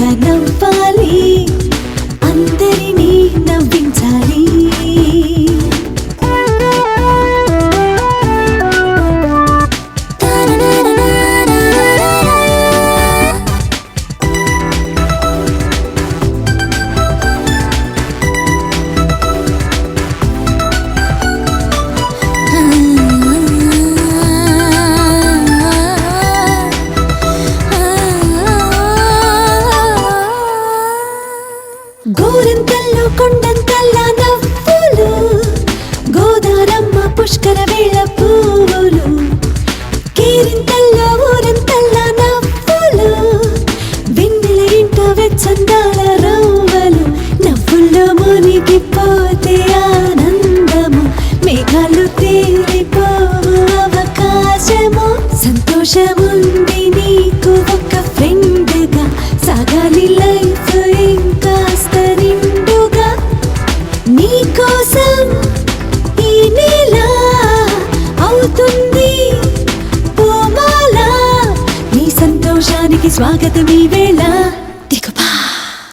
హాయిగా నవ్వాలి, అందరినీ నవ్వించాలి. గోరంతల్లో కొండంతల్లా నవ్వులు, గోదారమ్మ పుష్కర వేళ పువ్వులు, కేరింతల్లో ఊరంతల్లా నవ్వులు, వెన్నెల ఇంట వెచ్చందాల రవ్వలు, నవ్వుల్లో మునిగిపోతే